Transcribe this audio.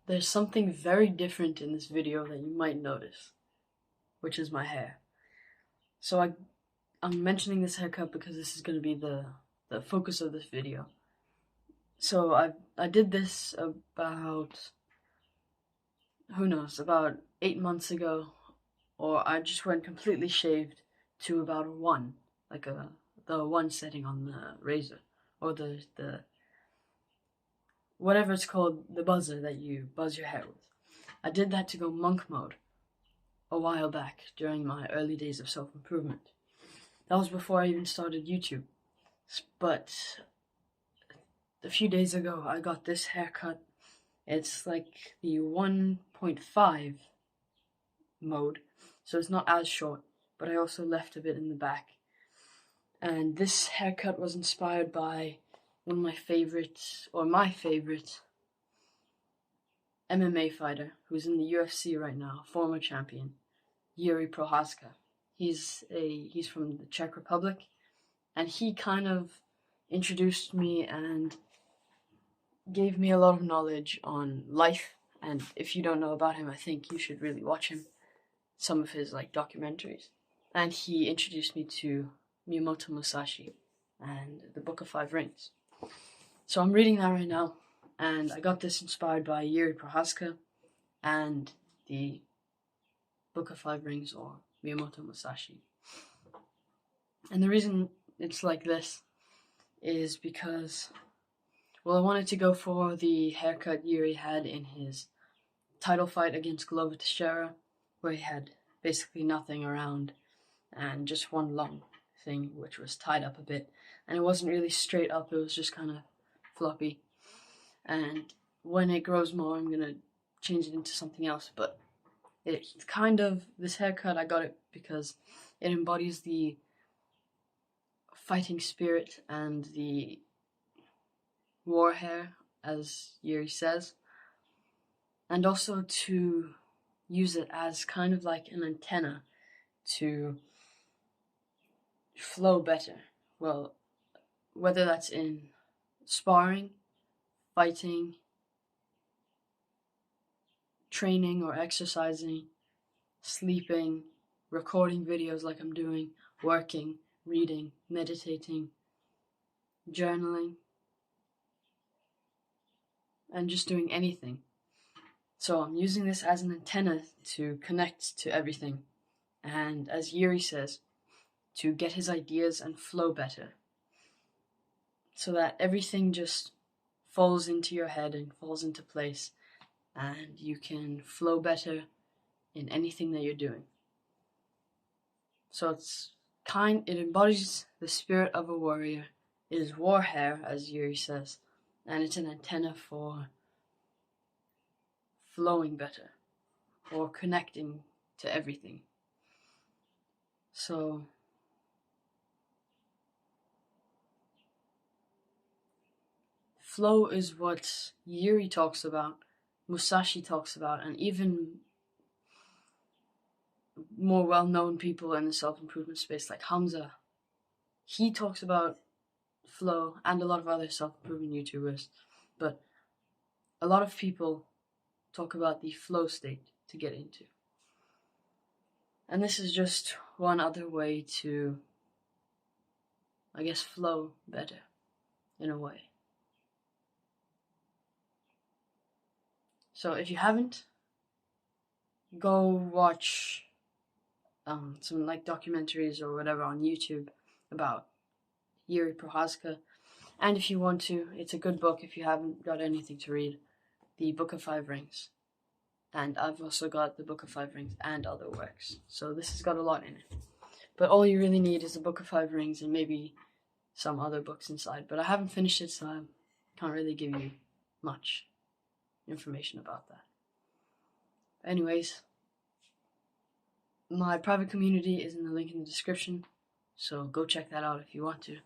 There's something very different in this video that you might notice, which is my hair. So I'm mentioning this haircut because this is going to be the focus of this video. So I did this about, who knows, about 8 months ago, or I just went completely shaved to about a 1, like the 1 setting on the razor, or the whatever it's called, the buzzer that you buzz your hair with. I did that to go monk mode a while back during my early days of self-improvement. That was before I even started YouTube. But a few days ago, I got this haircut. It's like the 1.5 mode, so it's not as short, but I also left a bit in the back. And this haircut was inspired by one of my favorites, or my favorite MMA fighter who's in the UFC right now, former champion, Jirí Procházka. He's from the Czech Republic, and he kind of introduced me and gave me a lot of knowledge on life. And if you don't know about him, I think you should really watch him, some of his documentaries. And he introduced me to Miyamoto Musashi and the Book of Five Rings. So I'm reading that right now, and I got this inspired by Jirí Procházka and the Book of Five Rings, or Miyamoto Musashi. And the reason it's like this is because, well, I wanted to go for the haircut Jirí had in his title fight against Glover Teixeira, where he had basically nothing around and just one long thing which was tied up a bit, and it wasn't really straight up, it was just kind of floppy. And when it grows more, I'm gonna change it into something else. But it's kind of, this haircut, I got it because it embodies the fighting spirit and the war hair, as Jirí says, and also to use it as kind of like an antenna to flow better. Well, whether that's in sparring, fighting, training or exercising, sleeping, recording videos like I'm doing, working, reading, meditating, journaling, and just doing anything. So I'm using this as an antenna to connect to everything, and as Jirí says, to get his ideas and flow better, so that everything just falls into your head and falls into place, and you can flow better in anything that you're doing. So it embodies the spirit of a warrior. It is war hair, as Jirí says, and it's an antenna for flowing better, or connecting to everything. So flow is what Jirí talks about, Musashi talks about, and even more well-known people in the self-improvement space like Hamza. He talks about flow, and a lot of other self-improvement YouTubers, but a lot of people talk about the flow state to get into. And this is just one other way to, I guess, flow better, in a way. So if you haven't, go watch some documentaries or whatever on YouTube about Jirí Procházka. And if you want to, it's a good book if you haven't got anything to read, the Book of Five Rings. And I've also got the Book of Five Rings and other works. So this has got a lot in it. But all you really need is the Book of Five Rings and maybe some other books inside. But I haven't finished it, so I can't really give you much information about that. Anyways, my private community is in the link in the description, so go check that out if you want to.